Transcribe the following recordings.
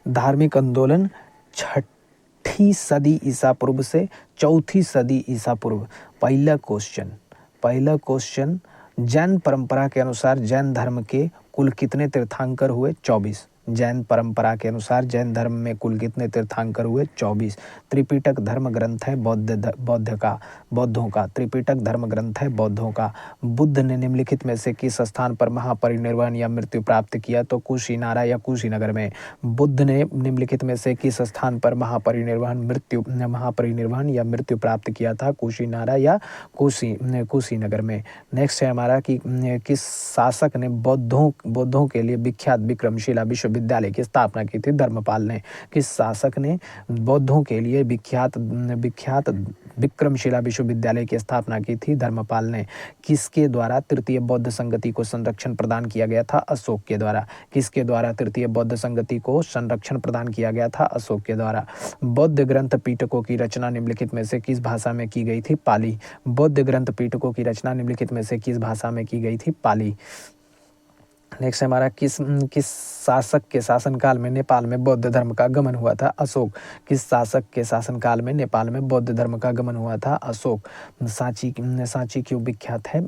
धार्मिक आंदोलन छठी सदी ईसा पूर्व से चौथी सदी ईसा पूर्व। पहला क्वेश्चन, जैन परंपरा के अनुसार जैन धर्म के कुल कितने तीर्थंकर हुए? 24। जैन परंपरा के अनुसार जैन धर्म में कुल कितने तीर्थंकर हुए? 24। त्रिपिटक धर्म ग्रंथ है बौद्धों का। त्रिपिटक धर्म ग्रंथ है बौद्धों का। बुद्ध ने निम्नलिखित में से किस स्थान पर महापरिनिर्वाण या मृत्यु प्राप्त किया? तो कुशीनारा या कुशीनगर में। बुद्ध ने निम्नलिखित में से किस स्थान पर महापरिनिर्वाण या मृत्यु प्राप्त किया था? कुशीनारा या कुशीनगर में। नेक्स्ट है हमारा कि किस शासक ने बौद्धों के लिए विख्यात विक्रमशिला विश्वविद्यालय की स्थापना की थी? धर्मपाल ने। किस शासक ने बौद्धों के लिए विख्यात विक्रमशिला विश्वविद्यालय की स्थापना की थी? धर्मपाल ने। किसके द्वारा तृतीय बौद्ध संगति को संरक्षण प्रदान किया गया था? अशोक के द्वारा। किसके द्वारा तृतीय बौद्ध संगति को संरक्षण प्रदान किया गया था? अशोक के द्वारा। बौद्ध ग्रंथ पीटकों की रचना निम्नलिखित में से किस भाषा में की गई थी? पाली। बौद्ध ग्रंथ पीटकों की रचना निम्नलिखित में से किस भाषा में की गई थी? पाली। नेक्स्ट हमारा किस शासक के शासनकाल में नेपाल में बौद्ध धर्म का आगमन हुआ था? अशोक। किस शासक के शासनकाल में नेपाल में बौद्ध धर्म का आगमन हुआ था? अशोक। सांची क्यों विख्यात है?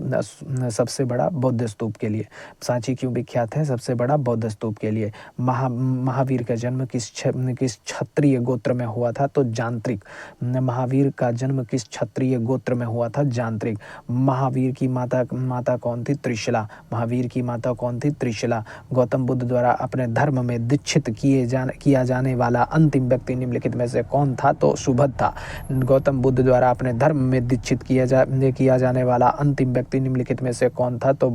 सबसे बड़ा बौद्ध स्तूप के लिए। सांची क्यों विख्यात है? सबसे बड़ा बौद्ध स्तूप के लिए। महावीर का जन्म किस क्षत्रिय गोत्र में हुआ था? तो जांत्रिक। महावीर का जन्म किस क्षत्रिय गोत्र में हुआ था? जांत्रिक। महावीर की माता कौन थी? त्रिशला। महावीर की माता कौन थी? त्रिशला। गौतम बुद्ध द्वारा अपने धर्म में दीक्षित किया जाने वाला अंतिम व्यक्ति निम्नलिखित में से कौन था? तो सुभद था। गौतम बुद्ध द्वारा अपने धर्म में दीक्षित किया जाने वाला अंतिम व्यक्ति निम्नलिखित में से कौन था? तो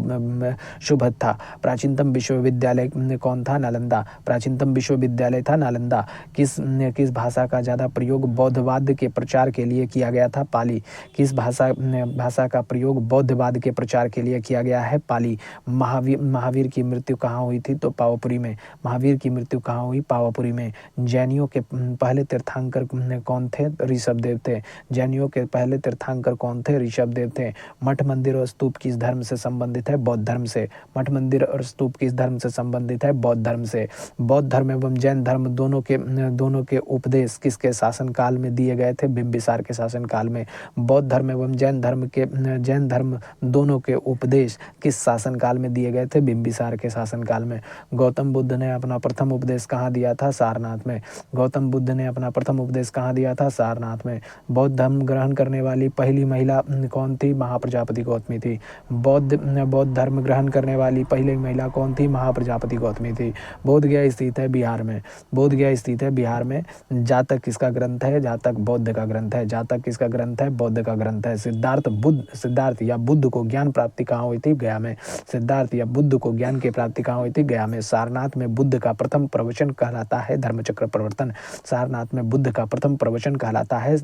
सुभद था। प्राचीनतम विश्वविद्यालय कौन था? नालंदा। प्राचीनतम विश्वविद्यालय था नालंदा। किस भाषा का ज्यादा प्रयोग बौद्धवाद के प्रचार के लिए किया गया था? पाली। किस भाषा का प्रयोग बौद्धवाद के प्रचार के लिए किया गया है? पाली। महावीर की मृत्यु कहाँ हुई थी? तो पावापुरी में। महावीर की मृत्यु कहाँ हुई? पावापुरी में। जैनियों के पहले तीर्थंकर कौन थे? ऋषभदेव थे। जैनियों के पहले तीर्थंकर कौन थे? ऋषभदेव थे। मठ मंदिर और स्तूप किस धर्म से संबंधित है? बौद्ध धर्म से। मठ मंदिर और स्तूप किस धर्म से संबंधित है? बौद्ध धर्म से। बौद्ध धर्म एवं जैन धर्म दोनों के उपदेश किसके शासनकाल में दिए गए थे? बिंबिसार के शासनकाल में। बौद्ध धर्म एवं जैन धर्म दोनों के उपदेश किस शासनकाल में दिए गए थे? बिंबिसार के शासनकाल में। गौतम बुद्ध ने अपना प्रथम उपदेश कहाँ दिया था? सारनाथ में। गौतम बुद्ध ने अपना प्रथम उपदेश कहाँ दिया था? सारनाथ में। बौद्ध धर्म ग्रहण करने वाली पहली महिला कौन थी? महाप्रजापति गौतमी थी। बौद्ध धर्म ग्रहण करने वाली पहली महिला कौन थी? महाप्रजापति गौतमी थी। बोधगया स्थित है बिहार में। बोधगया स्थित है बिहार में। जातक किसका ग्रंथ है? जातक बौद्ध का ग्रंथ है। जातक किसका ग्रंथ है? बौद्ध का ग्रंथ है। सिद्धार्थ या बुद्ध को ज्ञान प्राप्ति कहाँ हुई थी? गया में। सिद्धार्थ या बुद्ध को ज्ञान की प्राप्ति कहाँ हुई थी? गया में। सारनाथ में बुद्ध का प्रथम प्रवचन कहलाता है धर्मचक्र प्रवर्तन। सारनाथ में बुद्ध का प्रथम प्रवचन कहलाता है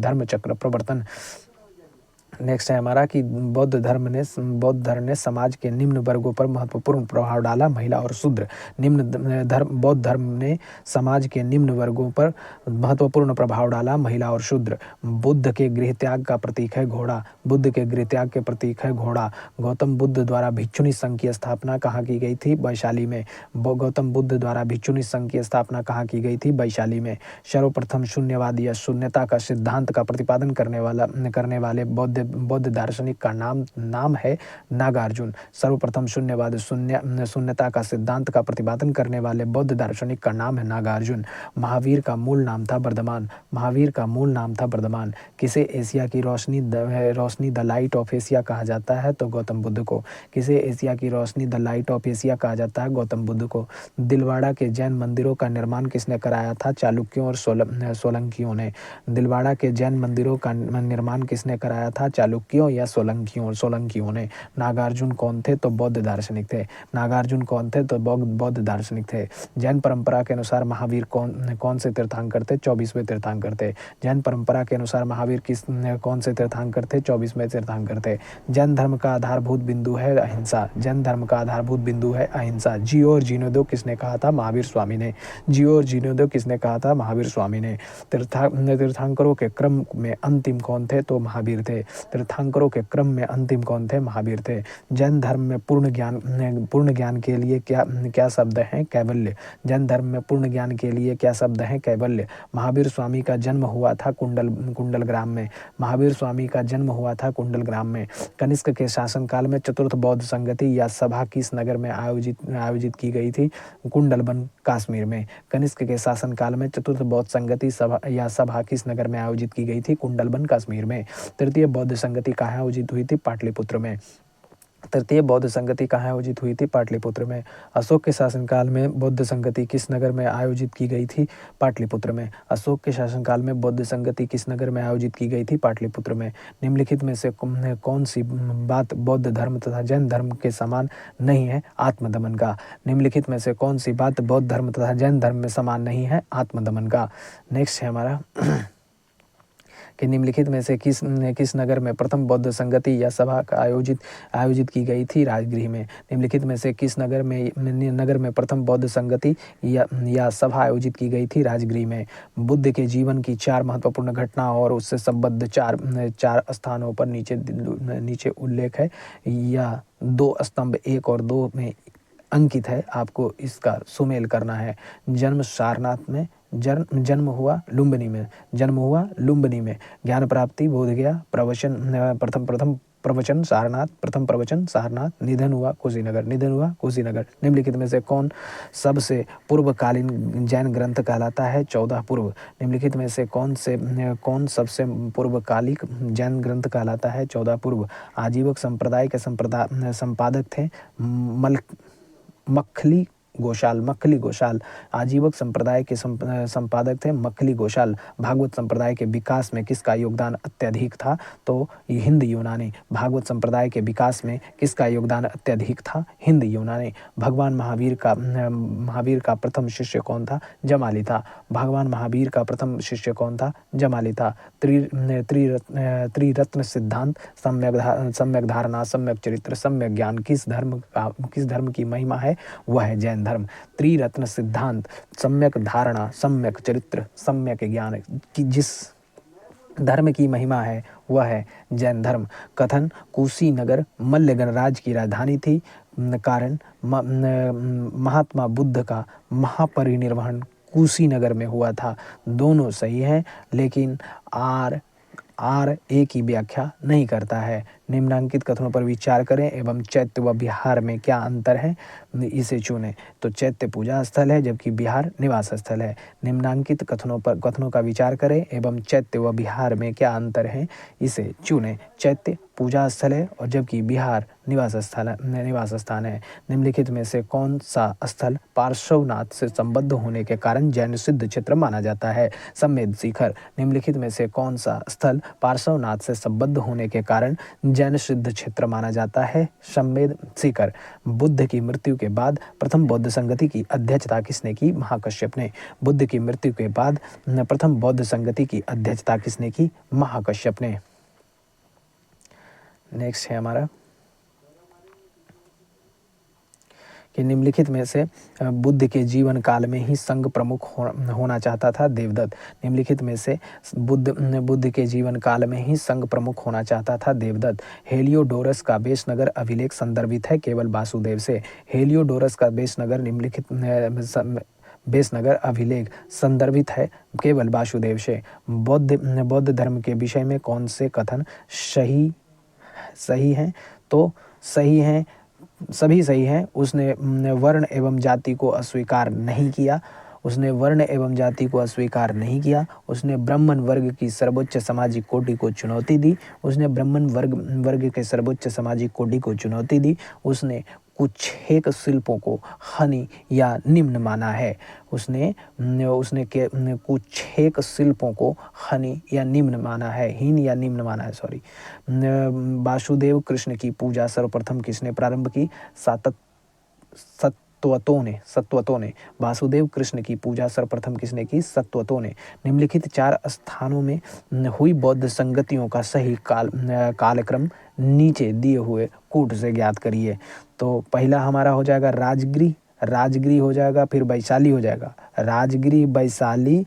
धर्मचक्र प्रवर्तन। नेक्स्ट है हमारा कि बौद्ध धर्म ने समाज के निम्न वर्गों पर महत्वपूर्ण प्रभाव डाला। महिला और शूद्र। बौद्ध धर्म ने समाज के निम्न वर्गों पर महत्वपूर्ण प्रभाव डाला। महिला और शूद्र। बुद्ध के गृह त्याग का प्रतीक है घोड़ा। बुद्ध के गृह त्याग के प्रतीक है घोड़ा। गौतम बुद्ध द्वारा भिक्षुणी संघ की स्थापना कहाँ की गई थी? वैशाली में। गौतम बुद्ध द्वारा भिक्षुणी संघ की स्थापना कहाँ की गई थी? वैशाली में। सर्वप्रथम शून्यवादी या शून्यता का सिद्धांत का प्रतिपादन करने वाले बौद्ध दार्शनिक का नाम है नागार्जुन। सर्वप्रथम शून्यता का सिद्धांत का प्रतिपादन करने वाले बौद्ध दार्शनिक का नाम है नागार्जुन। महावीर का मूल नाम था वर्धमान। किसे एशिया की रोशनी द लाइट ऑफ एशिया कहा जाता है? तो गौतम बुद्ध को। किसे एशिया की रोशनी द लाइट ऑफ एशिया कहा जाता है? गौतम बुद्ध को। दिलवाड़ा के जैन मंदिरों का निर्माण किसने कराया था? चालुक्यों और सोलंकियों ने। दिलवाड़ा के जैन मंदिरों का निर्माण किसने कराया था? चालुक्यों या सोलंकियों ने। नागार्जुन कौन थे? तो बौद्ध दार्शनिक थे। नागार्जुन कौन थे? तो बौद्ध दार्शनिक थे। जैन परंपरा के अनुसार महावीर कौन से तीर्थंकर थे? 24वें तीर्थंकर थे। जैन परंपरा के अनुसार महावीर कौन से तीर्थंकर थे? 24वें तीर्थंकर थे। जैन धर्म का आधारभूत बिंदु है अहिंसा। जैन धर्म का आधारभूत बिंदु है अहिंसा। जियो और जीर्णोद्योग किसने कहा था? महावीर स्वामी ने। जियो और जीर्णोद्योग किसने कहा था? महावीर स्वामी ने। तीर्थंकरों के क्रम में अंतिम कौन थे? तो महावीर थे। तीर्थंकरों के क्रम में अंतिम कौन थे? महावीर थे। जैन धर्म में पूर्ण ज्ञान के लिए क्या शब्द हैं? कैवल्य। जैन धर्म में पूर्ण ज्ञान के लिए क्या शब्द हैं? कैवल्य। महावीर स्वामी का जन्म हुआ था कुंडल ग्राम में। महावीर स्वामी का जन्म हुआ था कुंडल ग्राम में। कनिष्क के शासनकाल में चतुर्थ बौद्ध संगति या सभा किस नगर में आयोजित की गई थी? कुंडलबन, कश्मीर में। कनिष्क के शासनकाल में चतुर्थ बौद्ध संगति सभा किस नगर में आयोजित की गई थी? कुंडलबन, कश्मीर में। तृतीय बौद्ध संगति कहाँ आयोजित हुई थी? पाटलिपुत्र में। तृतीय बौद्ध संगति कहाँ आयोजित हुई थी? पाटलिपुत्र में। अशोक के शासनकाल में बौद्ध संगति किस नगर में आयोजित की गई थी? पाटलिपुत्र में। अशोक के शासनकाल में बौद्ध संगति किस नगर में आयोजित की गई थी? पाटलिपुत्र में। निम्नलिखित में से कौन सी बात बौद्ध धर्म तथा जैन धर्म के समान नहीं है? आत्मदमन का। निम्नलिखित में से कौन सी बात बौद्ध धर्म तथा जैन धर्म में समान नहीं है? आत्मदमन का। नेक्स्ट है हमारा कि निम्नलिखित में से किस नगर में प्रथम बौद्ध संगति या सभा आयोजित की गई थी? राजगृह में। निम्नलिखित में से किस नगर में प्रथम बौद्ध संगति या सभा आयोजित की गई थी? राजगृह में। बुद्ध के जीवन की 4 महत्वपूर्ण घटना और उससे संबद्ध चार स्थानों पर नीचे उल्लेख है या 2 स्तंभ 1 और 2 में अंकित है। आपको इसका सुमेल करना है। जन्म सारनाथ में, जन्म हुआ लुम्बिनी में, ज्ञान प्राप्ति बोधगया, प्रथम प्रवचन सारनाथ, निधन हुआ कुशीनगर। निम्नलिखित में से कौन सबसे पूर्वकालीन जैन ग्रंथ कहलाता है? 14 पूर्व। निम्नलिखित में से कौन सबसे पूर्वकालिक जैन ग्रंथ कहलाता है? 14 पूर्व। आजीवक संप्रदाय के संपादक थे मक्खली घोषाल। आजीवक संप्रदाय के संपादक थे मक्खली घोषाल। भागवत संप्रदाय के विकास में किसका योगदान अत्यधिक था? तो हिंद यूनानी। भागवत संप्रदाय के विकास में किसका योगदान अत्यधिक था? हिंद यूनानी। भगवान महावीर का प्रथम शिष्य कौन था? जमाली था। भगवान महावीर का प्रथम शिष्य कौन था? जमाली था। त्रिरत्न सिद्धांत, सम्यक धारणा, सम्यक चरित्र, सम्यक ज्ञान किस धर्म की महिमा है? वह है जैन धर्म। त्रिरत्न सिद्धांत, सम्यक धारणा, सम्यक चरित्र, सम्यक ज्ञान की जिस धर्म की महिमा है वह है जैन धर्म। कथन: कुशीनगर मल्ल गणराज की राजधानी थी। कारण: महात्मा बुद्ध का महापरिनिर्वाण कुशीनगर में हुआ था। दोनों सही हैं, लेकिन आर ए की व्याख्या नहीं करता है। निम्नांकित कथनों पर विचार करें एवं चैत्य व बिहार में क्या अंतर है, इसे चुनें। तो चैत्य पूजा स्थल है जबकि बिहार निवास स्थल है। निम्नांकित कथनों का विचार करें एवं चैत्य व बिहार में क्या अंतर है, इसे चुनें। चैत्य पूजा स्थल है और जबकि बिहार निवास स्थान है। निम्नलिखित में से कौन सा स्थल पार्श्वनाथ से संबद्ध होने के कारण जैन सिद्ध क्षेत्र माना जाता है? सम्मेद शिखर। निम्नलिखित में से कौन सा स्थल पार्श्वनाथ से संबद्ध होने के कारण जैन सिद्ध क्षेत्र माना जाता है? सम्मेद शिखर। बुद्ध की मृत्यु के बाद प्रथम बौद्ध संगति की अध्यक्षता किसने की? महाकश्यप ने। बुद्ध की मृत्यु के बाद प्रथम बौद्ध संगति की अध्यक्षता किसने की? महाकश्यप ने। नेक्स्ट है हमारा कि निम्नलिखित में से बुद्ध के जीवन काल में ही संघ प्रमुख होना चाहता था? देवदत्त। निम्नलिखित में से बुद्ध के जीवन काल में ही संघ प्रमुख होना चाहता था? देवदत्त। हेलियोडोरस का बेशनगर अभिलेख संदर्भित है केवल वासुदेव से। हेलियोडोरस का बेशनगर अभिलेख संदर्भित है केवल वासुदेव से। बौद्ध धर्म के विषय में कौन से कथन सही हैं? तो सही हैं, सभी सही हैं। उसने वर्ण एवं जाति को अस्वीकार नहीं किया। उसने ब्राह्मण वर्ग की सर्वोच्च सामाजिक कोटि को चुनौती दी। उसने कुछेक शिल्पों को हनी या निम्न माना है। कुछेक शिल्पों को हीन या निम्न माना है। वासुदेव कृष्ण की पूजा सर्वप्रथम किसने प्रारंभ की? सत्वतों ने। वासुदेव कृष्ण की पूजा सर्वप्रथम किसने की? सत्वतों ने। निम्नलिखित 4 स्थानों में हुई बौद्ध संगतियों का सही कालक्रम नीचे दिए हुए कूट से ज्ञात करिए। तो पहला हमारा हो जाएगा राजगिरी हो जाएगा, फिर वैशाली हो जाएगा। राजगिरी, वैशाली,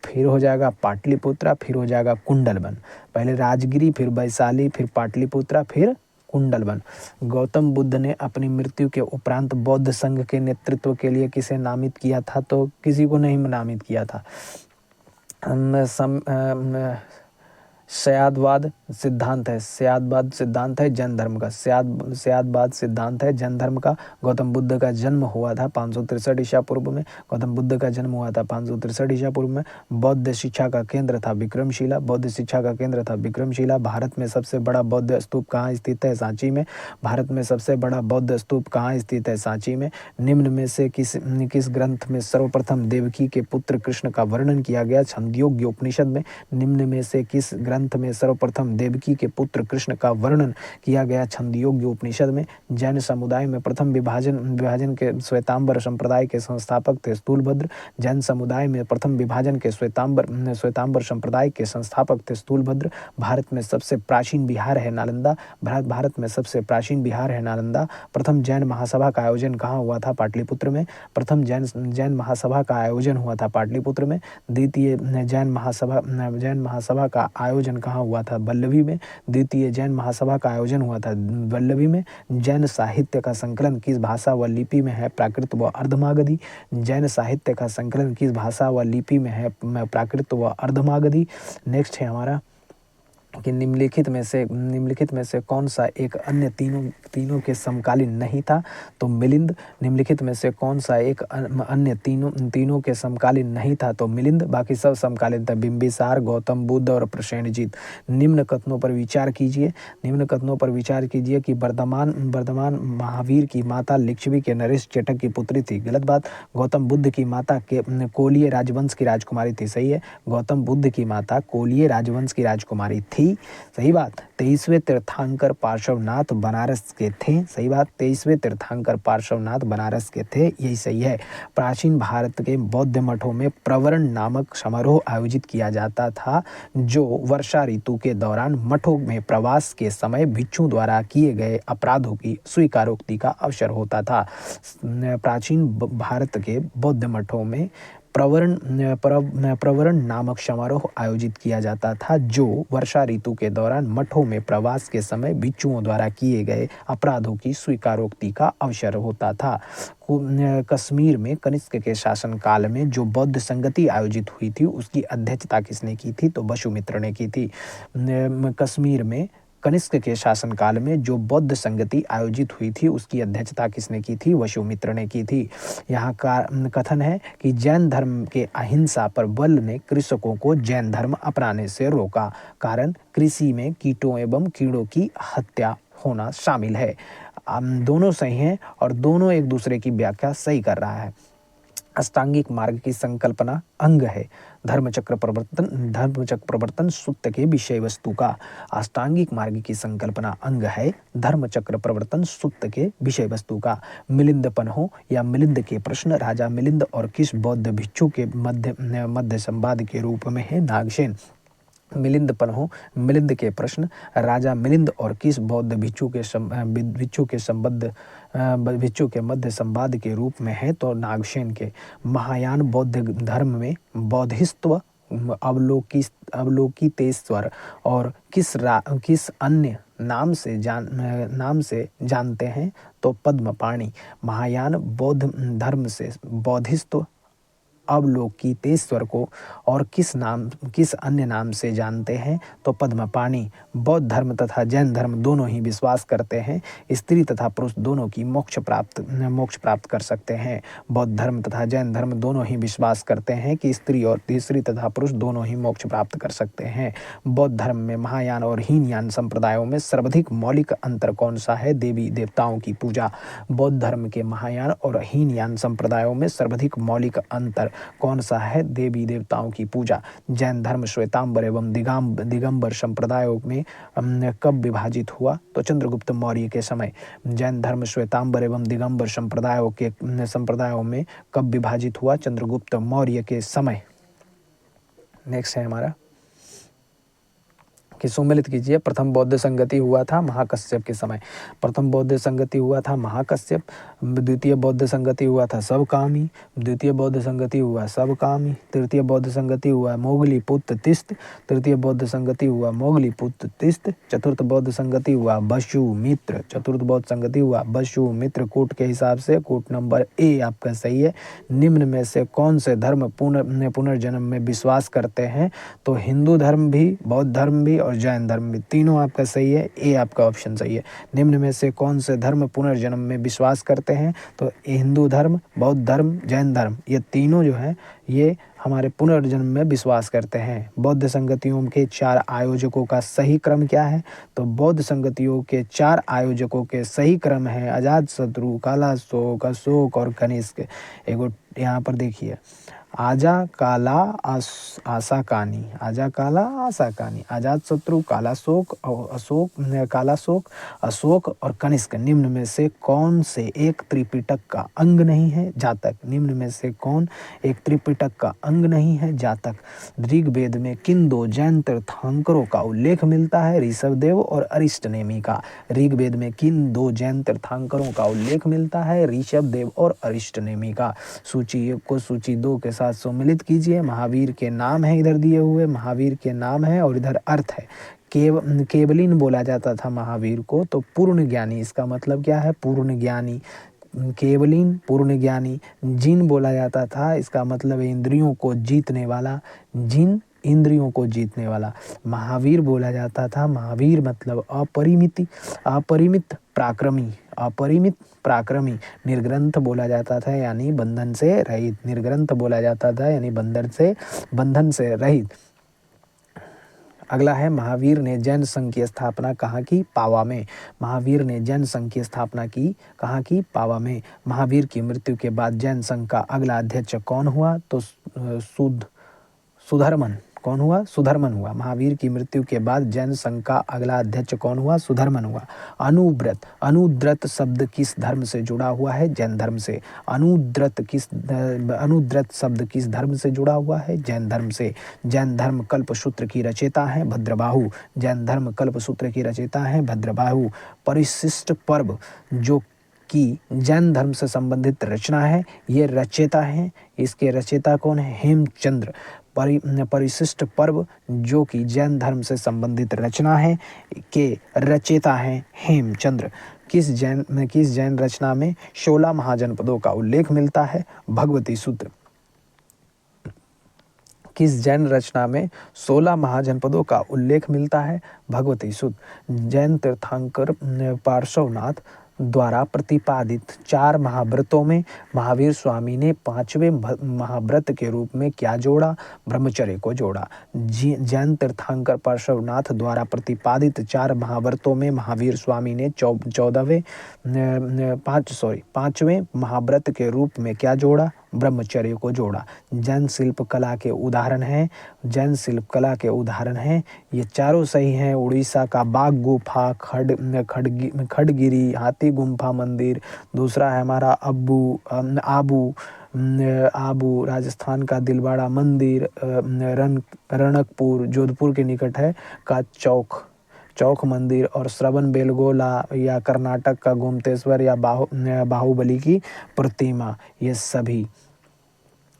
फिर हो जाएगा पाटलिपुत्रा, फिर हो जाएगा कुंडलवन। पहले राजगिरी, फिर वैशाली, फिर पाटलिपुत्रा, फिर कुंडलवन। गौतम बुद्ध ने अपनी मृत्यु के उपरांत बौद्ध संघ के नेतृत्व के लिए किसे नामित किया था? तो किसी को नहीं नामित किया था। स्यादवाद सिद्धांत है, स्यादवाद सिद्धांत है जैन धर्म का, स्यादवाद सिद्धांत है जैन धर्म का। गौतम बुद्ध का जन्म हुआ था 563 ईसा पूर्व में। गौतम बुद्ध का जन्म हुआ था 563 ईसा पूर्व में। बौद्ध शिक्षा का केंद्र था विक्रमशिला, बौद्ध शिक्षा का केंद्र था विक्रमशिला। भारत में सबसे बड़ा बौद्ध स्तूप कहाँ स्थित है? सांची में। भारत में सबसे बड़ा बौद्ध स्तूप कहाँ स्थित है? सांची में। निम्न में से किस ग्रंथ में सर्वप्रथम देवकी के पुत्र कृष्ण का वर्णन किया गया? छांदोग्य उपनिषद में। निम्न में से किस ग्रंथ में सर्वप्रथम देवकी के पुत्र कृष्ण का वर्णन किया गया? छांदोग्य उपनिषद में। जैन समुदाय में प्रथम विभाजन के श्वेतांबर संप्रदाय के संस्थापक थे स्थूलभद्र। जैन समुदाय में प्रथम विभाजन के श्वेतांबर संप्रदाय के संस्थापक थे स्थूलभद्र। भारत में सबसे प्राचीन बिहार है नालंदा। भारत में सबसे प्राचीन बिहार है नालंदा। प्रथम जैन महासभा का आयोजन कहाँ हुआ था? पाटलिपुत्र में। प्रथम जैन महासभा का आयोजन हुआ था पाटलिपुत्र में। द्वितीय जैन महासभा का आयोजन कहाँ हुआ था? वल्लभी में। द्वितीय जैन महासभा का आयोजन हुआ था वल्लभी में। जैन साहित्य का संकलन किस भाषा व लिपि में है? प्राकृत व अर्धमागधी। जैन साहित्य का संकलन किस भाषा व लिपि में है? प्राकृत व अर्धमागधी। नेक्स्ट है हमारा कि निम्नलिखित में से कौन सा एक अन्य तीनों के समकालीन नहीं था? तो मिलिंद। निम्नलिखित में से कौन सा एक अन्य तीनों के समकालीन नहीं था? तो मिलिंद। बाकी सब समकालीन था, बिंबिसार, गौतम बुद्ध और प्रसेनजीत। निम्न कथनों पर विचार कीजिए कि वर्धमान महावीर की माता लिच्छवी के नरेश चेटक की पुत्री थी। गलत बात। गौतम बुद्ध की माता के कोलिय राजवंश की राजकुमारी थी। सही है, गौतम बुद्ध की माता कोलिय राजवंश की राजकुमारी थी। सही बात। 23वें तीर्थंकर पार्श्वनाथ बनारस के थे। सही बात, 23वें तीर्थंकर पार्श्वनाथ बनारस के थे, यही सही है। प्राचीन भारत के बौद्ध मठों में प्रवरण नामक समारोह आयोजित किया जाता था, जो वर्षा ऋतु के दौरान मठों में प्रवास के समय भिक्षुओं द्वारा किए गए अपराधों की स्वीकारोक्ति का अवसर होता था। प्राचीन भारत के बौद्ध मठों में प्रवरण नामक समारोह आयोजित किया जाता था, जो वर्षा ऋतु के दौरान मठों में प्रवास के समय भिक्षुओं द्वारा किए गए अपराधों की स्वीकारोक्ति का अवसर होता था। कश्मीर में कनिष्क के शासनकाल में जो बौद्ध संगति आयोजित हुई थी, उसकी अध्यक्षता किसने की थी? तो वसुमित्र ने की थी। कश्मीर में कनिष्क के शासनकाल में जो बौद्ध संगति आयोजित हुई थी, उसकी अध्यक्षता किसने की थी? वसुमित्र ने की थी। यहाँ का कथन है कि जैन धर्म के अहिंसा पर बल ने कृषकों को जैन धर्म अपनाने से रोका। कारण कृषि में कीटों एवं कीड़ों की हत्या होना शामिल है। दोनों सही हैं और दोनों एक दूसरे की व्याख्या सही कर रहा है। अष्टांगिक मार्ग की संकल्पना अंग है धर्मचक्र प्रवर्तन सूत्र के विषय वस्तु का। अष्टांगिक मार्ग की संकल्पना अंग है धर्मचक्र प्रवर्तन सूत्र के विषय वस्तु का। मिलिंदपन हो या मिलिंद के प्रश्न राजा मिलिंद और किस बौद्ध भिक्षु के मध्य संवाद के रूप में है? नागसेन। मिलिंदपन हो, मिलिंद के प्रश्न राजा मिलिंद और किस बौद्ध भिक्षु के मध्य संवाद के रूप में है? तो नागसेन के। महायान बौद्ध धर्म में बौद्धिस्त्व अवलोकितेश्वर और किस अन्य नाम से जानते हैं? तो पद्मपाणि। महायान बौद्ध धर्म से बौद्धिस्त्व अवलोकितेश्वर को और किस अन्य नाम से जानते हैं? तो पद्मपाणि। बौद्ध धर्म तथा जैन धर्म दोनों ही विश्वास करते हैं स्त्री तथा पुरुष दोनों की मोक्ष प्राप्त कर सकते हैं। बौद्ध धर्म तथा जैन धर्म दोनों ही विश्वास करते हैं कि स्त्री तथा पुरुष दोनों ही मोक्ष प्राप्त कर सकते हैं। बौद्ध धर्म में महायान और हीनयान संप्रदायों में सर्वाधिक मौलिक अंतर कौन सा है? देवी देवताओं की पूजा। बौद्ध धर्म के महायान और हीनयान संप्रदायों में सर्वाधिक मौलिक अंतर कौन सा है? देवी देवताओं की पूजा। जैन धर्म श्वेतांबर एवं दिगंबर संप्रदायों में कब विभाजित हुआ? तो चंद्रगुप्त मौर्य के समय। जैन धर्म श्वेतांबर एवं दिगंबर संप्रदायों में कब विभाजित हुआ? चंद्रगुप्त मौर्य के समय। नेक्स्ट है हमारा कि सुमिलित कीजिए। प्रथम बौद्ध संगति हुआ था महाकश्यप के समय। प्रथम बौद्ध संगति हुआ था महाकश्यप। द्वितीय बौद्ध संगति हुआ था सबकामी। द्वितीय बौद्ध संगति हुआ सबकामी। तृतीय बौद्ध संगति हुआ मोगलीपुत्र तिस्त। तृतीय बौद्ध संगति हुआ मोगलीपुत्र तिस्त। चतुर्थ बौद्ध संगति हुआ बशुमित्र। चतुर्थ बौद्ध संगति हुआ बशुमित्र। कोट के हिसाब से कोट नंबर ए आपका सही है। निम्न में से कौन से धर्म पुनर्जन्म में विश्वास करते हैं? तो हिंदू धर्म भी, बौद्ध धर्म भी और जैन धर्म भी, तीनों आपका सही है। ए आपका ऑप्शन सही है। निम्न में से कौन से धर्म पुनर्जन्म में विश्वास करते हैं? तो हिंदू धर्म, बौद्ध धर्म, जैन धर्म, ये तीनों जो है ये हमारे पुनर्जन्म में विश्वास करते हैं। बौद्ध संगतियों के 4 आयोजकों का सही क्रम क्या है? तो बौद्ध संगतियों के 4 आयोजकों के सही क्रम है अजातशत्रु, कालाशोक, अशोक और कनिष्क। एक यहाँ पर देखिए, आजा काला आसाकानी, आजा काला आसाकानी, अजातशत्रु, कालाशोक और अशोक और कनिष्क निम्न में से कौन से एक त्रिपिटक का अंग नहीं है? जातक। निम्न में से कौन एक त्रिपिटक का अंग नहीं है? जातक। ऋग्वेद में किन 2 जैन तीर्थंकरों का उल्लेख मिलता है? ऋषभदेव और अरिष्टनेमी का। ऋग्वेद में किन 2 जैन तीर्थंकरों का उल्लेख मिलता है? ऋषभदेव और अरिष्टनेमी का। सूची 1 को सूची 2 के साथ सम्मिलित कीजिए। महावीर के नाम है इधर दिए हुए, महावीर के नाम है और इधर अर्थ है। केवलिन बोला जाता था महावीर को, तो पूर्ण ज्ञानी, इसका मतलब क्या है? पूर्ण ज्ञानी। केवलिन पूर्ण ज्ञानी। जिन बोला जाता था, इसका मतलब इंद्रियों को जीतने वाला। जिन इंद्रियों को जीतने वाला। महावीर बोला जाता था, महावीर मतलब अपरिमित पराक्रमी, अपरिमित पराक्रमी। निर्ग्रंथ बोला जाता था यानी बंधन से रहित, निर्ग्रंथ बोला जाता था यानी बंधन से रहित। अगला है, महावीर ने जैन संघ की स्थापना कहाँ की? पावा में। महावीर ने जैन संघ की स्थापना की कहाँ की? पावा में। महावीर की मृत्यु के बाद जैन संघ का अगला अध्यक्ष कौन हुआ? तो सुधर्मन। कौन हुआ? सुधर्मन हुआ। महावीर की मृत्यु के बाद जैन संघ का अगला अध्यक्ष कौन हुआ? सुधर्मन हुआ। अनुव्रत, अनुद्रत शब्द किस धर्म से जुड़ा हुआ है? जैन धर्म से। अनुद्रत शब्द किस धर्म से जुड़ा हुआ है? जैन धर्म से। जैन धर्म कल्पसूत्र की रचयिता है भद्रबाहु। जैन धर्म कल्पसूत्र की रचयिता है भद्रबाहु। परिशिष्ट पर्व जो कि जैन धर्म से संबंधित रचना है, ये रचयिता है, इसके रचयिता कौन है? हेमचंद्र। परिशिष्ट पर्व जो कि जैन धर्म से संबंधित रचना है के रचयिता हैं हेमचंद्र। किस जैन रचना में 16 महाजनपदों का उल्लेख मिलता है? भगवती सूत्र। किस जैन रचना में 16 महाजनपदों का उल्लेख मिलता है? भगवती सूत्र। जैन तीर्थंकर पार्श्वनाथ द्वारा प्रतिपादित 4 महाव्रतों में महावीर स्वामी ने 5वें महाव्रत के रूप में क्या जोड़ा? ब्रह्मचर्य को जोड़ा। जैन तीर्थंकर पार्श्वनाथ द्वारा प्रतिपादित 4 महाव्रतों में महावीर स्वामी ने 5वें महाव्रत के रूप में क्या जोड़ा? ब्रह्मचर्य को जोड़ा। जैन शिल्प कला के उदाहरण हैं, ये चारों सही हैं। उड़ीसा का बाघ गुफा, खड़गिरी हाथी गुम्फा मंदिर। दूसरा है हमारा आबू राजस्थान का दिलवाड़ा मंदिर। रणकपुर जोधपुर के निकट है का चौक मंदिर। और श्रवण बेलगोला या कर्नाटक का गोमतेश्वर या बाहुबली की प्रतिमा, ये सभी।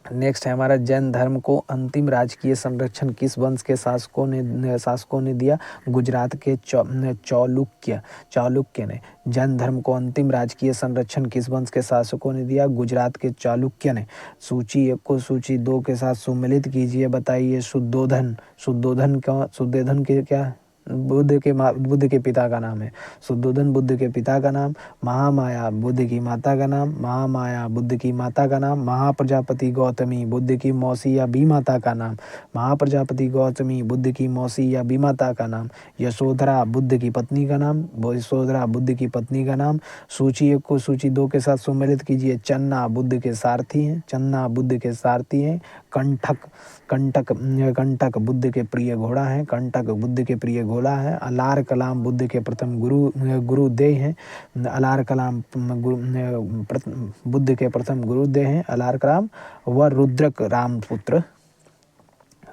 नेक्स्ट है हमारा, जैन धर्म को अंतिम राजकीय संरक्षण किस वंश के शासकों ने दिया? गुजरात के चालुक्य ने। जैन धर्म को अंतिम राजकीय संरक्षण किस वंश के शासकों ने दिया? गुजरात के चालुक्य ने। सूची 1 को सूची 2 के साथ सम्मिलित कीजिए। बताइए, शुद्धोधन के क्या बुद्ध के पिता का नाम है? शुद्धोधन बुद्ध के पिता का नाम। महामाया बुद्ध की माता का नाम। महामाया बुद्ध की माता का नाम। महाप्रजापति गौतमी बुद्ध की मौसी या बीमाता का नाम। महाप्रजापति गौतमी बुद्ध की मौसी या बीमाता का नाम। यशोधरा बुद्ध की पत्नी का नाम। यशोधरा बुद्ध की पत्नी का नाम। सूची 1 को सूची 2 के साथ सम्मिलित कीजिए। चन्ना बुद्ध के सारथी हैं। चन्ना बुद्ध के सारथी हैं। कंटक बुद्ध के प्रिय घोड़ा है। कंटक बुद्ध के प्रिय घोड़ा है। अलार कलाम बुद्ध के प्रथम गुरुदेव हैं। अलार कलाम बुद्ध के प्रथम गुरुदेव हैं। अलार कलाम व रुद्रक रामपुत्र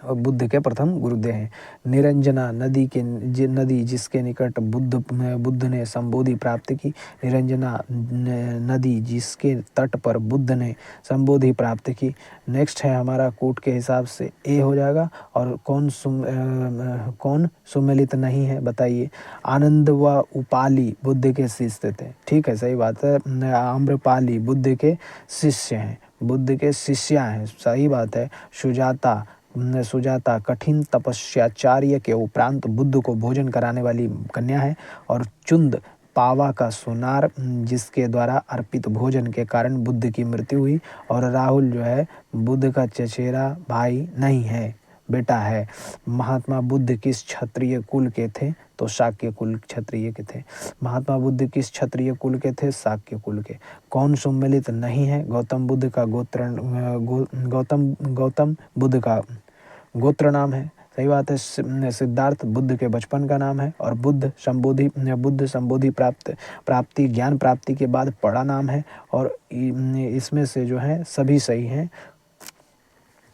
बुद्ध के प्रथम गुरुदेव हैं। निरंजना नदी जिसके निकट बुद्ध ने संबोधि प्राप्त की। निरंजना नदी जिसके तट पर बुद्ध ने संबोधि प्राप्त की। नेक्स्ट है हमारा कूट के हिसाब से ए हो जाएगा। और कौन सुमेलित नहीं है बताइए। आनंद व उपाली बुद्ध के शिष्य थे। ठीक है, सही बात है। आम्रपाली बुद्ध के शिष्य हैं, बुद्ध के शिष्या हैं, सही बात है। सुजाता कठिन तपस्याचार्य के उपरांत बुद्ध को भोजन कराने वाली कन्या है। और चुंद पावा का सोनार जिसके द्वारा अर्पित भोजन के कारण बुद्ध की मृत्यु हुई। और राहुल जो है बुद्ध का चचेरा भाई नहीं है, बेटा है। महात्मा बुद्ध किस क्षत्रिय कुल के थे? तो शाक्य कुल क्षत्रिय के थे। महात्मा बुद्ध किस क्षत्रिय कुल के थे? शाक्य कुल के। कौन सुमेलित नहीं है? गौतम बुद्ध का गौतम बुद्ध का गोत्र नाम है, सही बात है। सिद्धार्थ बुद्ध के बचपन का नाम है। और बुद्ध संबोधि प्राप्ति ज्ञान प्राप्ति के बाद पड़ा नाम है। और इसमें से जो है सभी सही हैं,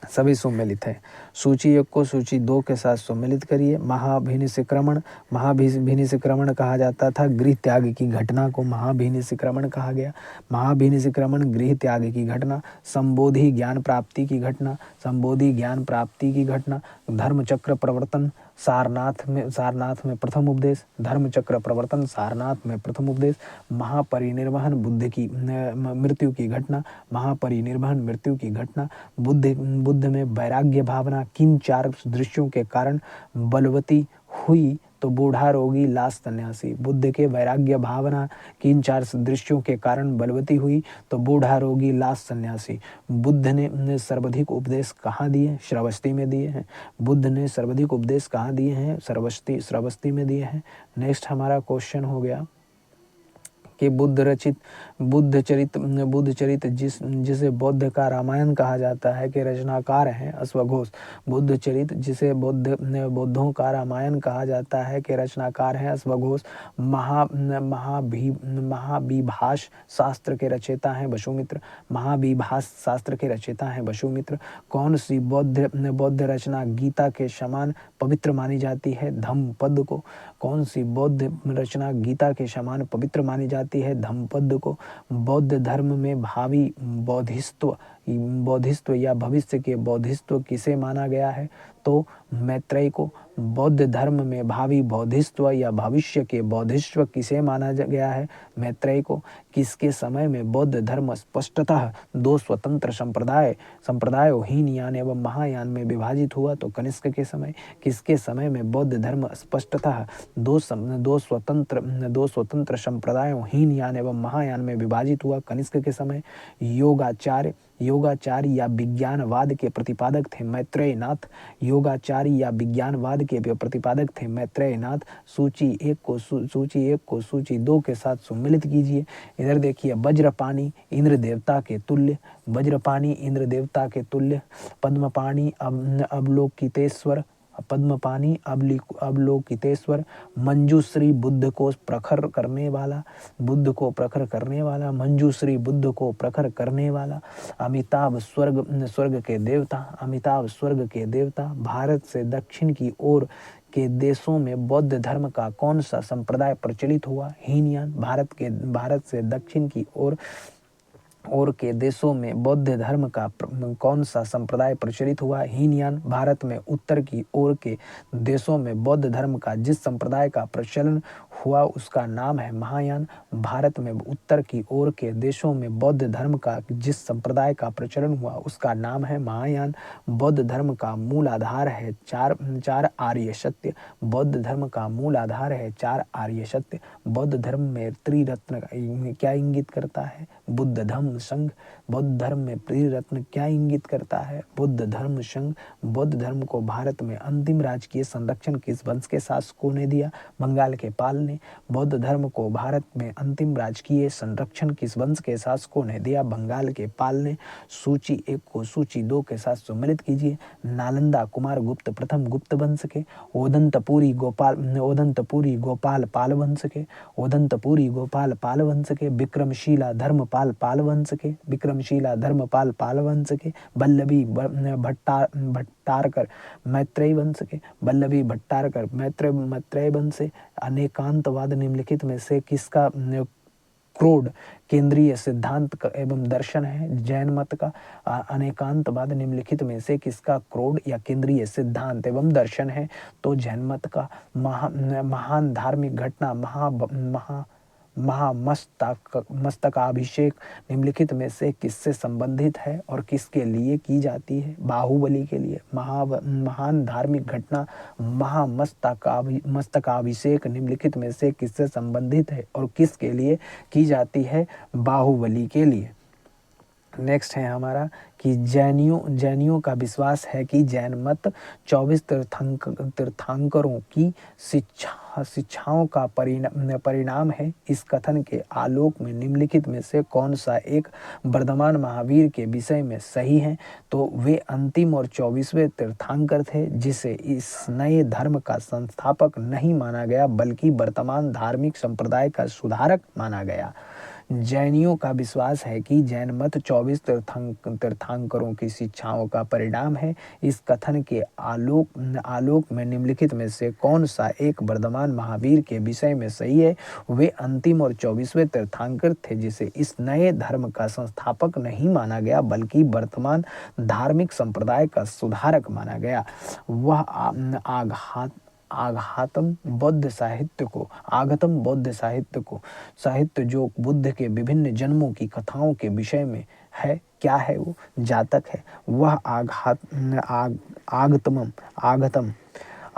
सभी सुमेलित है। सूची 1 को सूची 2 के साथ सुमेलित करिए। महाभिनिष्क्रमण कहा जाता था। गृह त्याग की घटना को महाभिनिष्क्रमण कहा गया। महाभिनिष्क्रमण गृह त्याग की घटना। संबोधि ज्ञान प्राप्ति की घटना। धर्मचक्र प्रवर्तन सारनाथ में प्रथम उपदेश। धर्मचक्र प्रवर्तन सारनाथ में प्रथम उपदेश। महापरिनिर्वाण बुद्ध की मृत्यु की घटना। बुद्ध में वैराग्य भावना किन 4 दृश्यों के कारण बलवती हुई? तो बूढ़ा, रोगी, लाश, सन्यासी। बुद्ध के वैराग्य भावना किन 4 दृश्यों के कारण बलवती हुई? तो बूढ़ा, रोगी, लाश, सन्यासी। बुद्ध ने सर्वाधिक उपदेश कहाँ दिए? श्रावस्ती में दिए हैं। बुद्ध ने सर्वाधिक उपदेश कहाँ दिए हैं? श्रावस्ती में दिए हैं। नेक्स्ट हमारा क्वेश्चन हो गया कि बुद्ध चरित जिसे बौद्ध का रामायण कहा जाता है के रचनाकार हैं अश्वघोष। बुद्ध चरित जिसे बौद्धों का रामायण कहा जाता है के रचनाकार हैं अश्वघोष। महाविभाष शास्त्र के रचयिता हैं वसुमित्र। कौन सी बौद्ध रचना गीता के समान पवित्र मानी जाती है? धम्मपद को। कौन सी बौद्ध रचना गीता के समान पवित्र मानी जाती है? धम्मपद को। बौद्ध धर्म में भावी बौद्धिस्त्व या भविष्य के बौद्धिस्त्व किसे माना गया है? तो मैत्रेय को। बौद्ध धर्म में भावी बौद्धिस्त्व या भविष्य के बौद्धिस्त्व किसे माना गया है? मैत्रेय को। किसके समय में बौद्ध धर्म स्पष्टतः 2 स्वतंत्र संप्रदायों हीनयान एवं महायान में विभाजित हुआ? तो कनिष्क के समय। किसके समय में बौद्ध धर्म स्पष्टतः 2 स्वतंत्र संप्रदायों हीनयान एवं महायान में विभाजित हुआ? कनिष्क के समय। योगाचार्य या विज्ञानवाद के प्रतिपादक थे मैत्रेय नाथ। सूची 1 को सूची 2 के साथ सम्मिलित कीजिए। इधर देखिए, वज्रपाणी इंद्र देवता के तुल्य। अवलोकितेश्वर मंजूश्री बुद्ध को प्रखर करने वाला। अमिताभ स्वर्ग के देवता। भारत से दक्षिण की ओर के देशों में बौद्ध धर्म का कौन सा संप्रदाय प्रचलित हुआ? हीनयान। भारत से दक्षिण की ओर के देशों में बौद्ध धर्म का कौन सा संप्रदाय प्रचलित हुआ? हीनयान। भारत में उत्तर की ओर के देशों में बौद्ध धर्म का जिस संप्रदाय का प्रचलन हुआ उसका नाम है महायान। भारत में उत्तर की ओर के देशों में बौद्ध धर्म का जिस संप्रदाय का प्रचलन हुआ उसका नाम है महायान। बौद्ध धर्म का मूल आधार है चार आर्य सत्य। बौद्ध धर्म का मूल आधार है 4 आर्य सत्य। बौद्ध धर्म में त्रिरत्न क्या इंगित करता है? बुद्ध धम्म संघ। बौद्ध धर्म में त्रिरत्न क्या इंगित करता है? बुद्ध धर्म संघ। बौद्ध धर्म को भारत में अंतिम राजकीय संरक्षण किस वंश के शासकों ने दिया? बंगाल के पाल ने। बौद्ध धर्म को भारत में अंतिम राजकीय संरक्षण किस वंश के शासकों ने दिया? बंगाल के पाल ने। सूची 1 को सूची 2 के साथ सम्मिलित कीजिए। नालंदा कुमार गुप्त प्रथम गुप्त वंश के। ओदंतपुरी गोपाल पाल वंश के। विक्रमशिला धर्मपाल पाल वंश के, विक्रमशिला धर्मपाल पाल वंश के, वल्लभी भट्टारकर मैत्रेय वंश के, वल्लभी भट्टारकर मैत्रेय वंश से। अनेकांतवाद निम्नलिखित में से किसका क्रोड केंद्रीय सिद्धांत एवं दर्शन है? जैन मत का। अनेकांतवाद निम्नलिखित में से किसका क्रोड या केंद्रीय सिद्धांत एवं दर्शन है? तो जैन मत का। महान धार्मिक घटना मस्तकाभिषेक निम्नलिखित में से किससे संबंधित है और किसके लिए की जाती है? बाहुबली के लिए। महान धार्मिक घटना मस्तकाभिषेक निम्नलिखित में से किससे संबंधित है और किसके लिए की जाती है? बाहुबली के लिए। नेक्स्ट है हमारा कि जैनियों का विश्वास है कि जैन मत 24 तीर्थंकरों की शिक्षाओं का परिणाम है। इस कथन के आलोक में निम्नलिखित में से कौन सा एक वर्धमान महावीर के विषय में सही है? तो वे अंतिम और 24वें तीर्थंकर थे, जिसे इस नए धर्म का संस्थापक नहीं माना गया बल्कि वर्तमान धार्मिक संप्रदाय का सुधारक माना गया। जैनियों का विश्वास है कि जैन मत 24 तीर्थंकरों की शिक्षाओं का परिणाम है। इस कथन के आलोक में निम्नलिखित में से कौन सा एक वर्धमान महावीर के विषय में सही है? वे अंतिम और 24वें तीर्थंकर थे, जिसे इस नए धर्म का संस्थापक नहीं माना गया बल्कि वर्तमान धार्मिक संप्रदाय का सुधारक माना गया। वह आगतम बौद्ध साहित्य जो बुद्ध के विभिन्न जन्मों की कथाओं के विषय में है, क्या है वो? जातक है। वह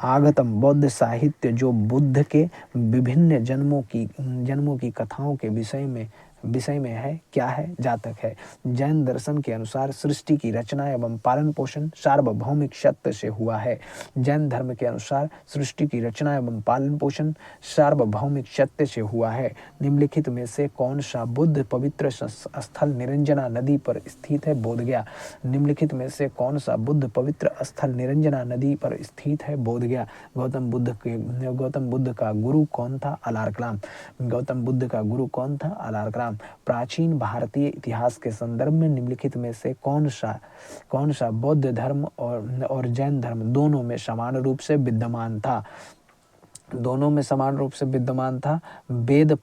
आगतम बौद्ध साहित्य जो बुद्ध के विभिन्न जन्मों की कथाओं के विषय में है, क्या है? जातक है। जैन दर्शन के अनुसार सृष्टि की रचना एवं पालन पोषण सार्वभौमिक सत्य से हुआ है। जैन धर्म के अनुसार सृष्टि की रचना एवं पालन पोषण सार्वभौमिक सत्य से हुआ है। निम्नलिखित में से कौन सा बुद्ध पवित्र स्थल निरंजना नदी पर स्थित है? बोधगया। निम्नलिखित में से कौन सा बुद्ध पवित्र स्थल निरंजना नदी पर स्थित है? बोधगया। गौतम बुद्ध का गुरु कौन था? अलारकलाम। गौतम बुद्ध का गुरु कौन था? अलारकलाम। प्राचीन भारतीय इतिहास के संदर्भ में निम्नलिखित में से कौन सा बौद्ध धर्म और जैन धर्म दोनों में समान रूप से विद्यमान था? वेद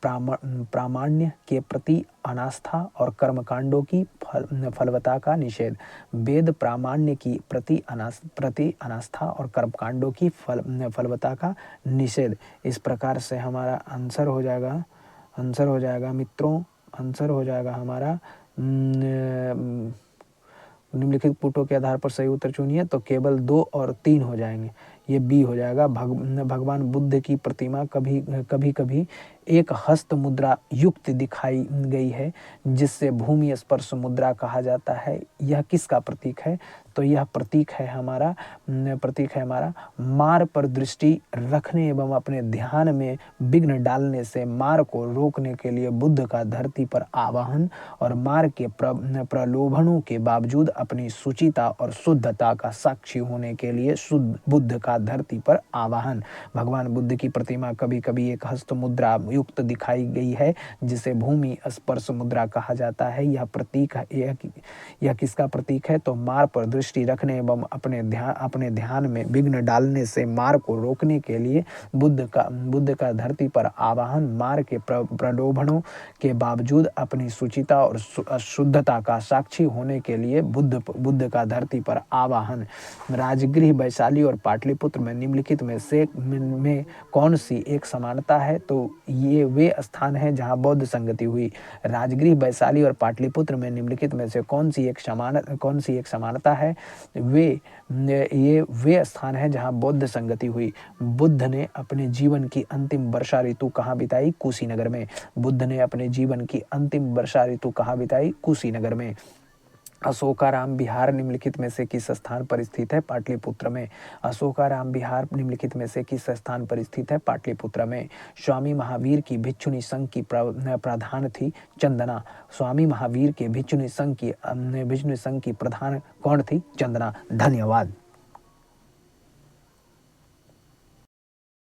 प्रामाण्य के प्रति अनास्था और कर्मकांडों की फलवत्ता का निषेध। वेद प्रामाण्य की प्रति अनास्था और कर्मकांडों की फलवत्ता का निषेध। इस प्रकार से हमारा आंसर हो जाएगा मित्रों, आंसर हो जाएगा हमारा निम्नलिखित पुटों के आधार पर सही उत्तर चुनिए। तो केवल 2 और 3 हो जाएंगे। ये बी हो जाएगा। भगवान बुद्ध की प्रतिमा कभी एक हस्त मुद्रा युक्त दिखाई गई है, जिससे भूमि स्पर्श मुद्रा कहा जाता है। यह किसका प्रतीक है? तो यह प्रतीक है हमारा मार पर दृष्टि रखने एवं अपने ध्यान में विघ्न डालने से मार को रोकने के लिए बुद्ध का धरती पर आवाहन और मार के प्रलोभनों के बावजूद अपनी शुचिता और शुद्धता का साक्षी होने के लिए बुद्ध का धरती पर आवाहन। भगवान बुद्ध की प्रतिमा कभी कभी एक हस्त मुद्रा युक्त दिखाई गई है, जिसे भूमि स्पर्श मुद्रा कहा जाता है। यह किसका प्रतीक है? तो मार पर दृष्टि रखने एवं अपने ध्यान में विघ्न डालने से मार को रोकने के लिए बुद्ध का धरती पर आवाहन, मार के प्रलोभनों के बावजूद अपनी शुचिता और शुद्धता का साक्षी होने के लिए बुद्ध का धरती पर आवाहन। राजगृह, वैशाली और पाटलिपुत्र में निम्नलिखित में कौन सी एक समानता है? तो ये वे स्थान हैं जहां बौद्ध संगति हुई। राजगृह, वैशाली और पाटलिपुत्र में निम्नलिखित में से कौन सी एक समानता है? वे स्थान हैं जहां बौद्ध संगति हुई। बुद्ध ने अपने जीवन की अंतिम वर्षा ऋतु कहाँ बिताई? कुशीनगर में। बुद्ध ने अपने जीवन की अंतिम वर्षा ऋतु कहाँ बिताई? कुशीनगर में। अशोकाराम विहार निम्नलिखित में से किस स्थान पर स्थित है? पाटलिपुत्र में। अशोकाराम विहार निम्नलिखित में से किस स्थान पर स्थित है? पाटलिपुत्र में। स्वामी महावीर की भिक्षुणी संघ की प्रधान थी चंदना। स्वामी महावीर के भिक्षुणी संघ की प्रधान कौन थी? चंदना। धन्यवाद।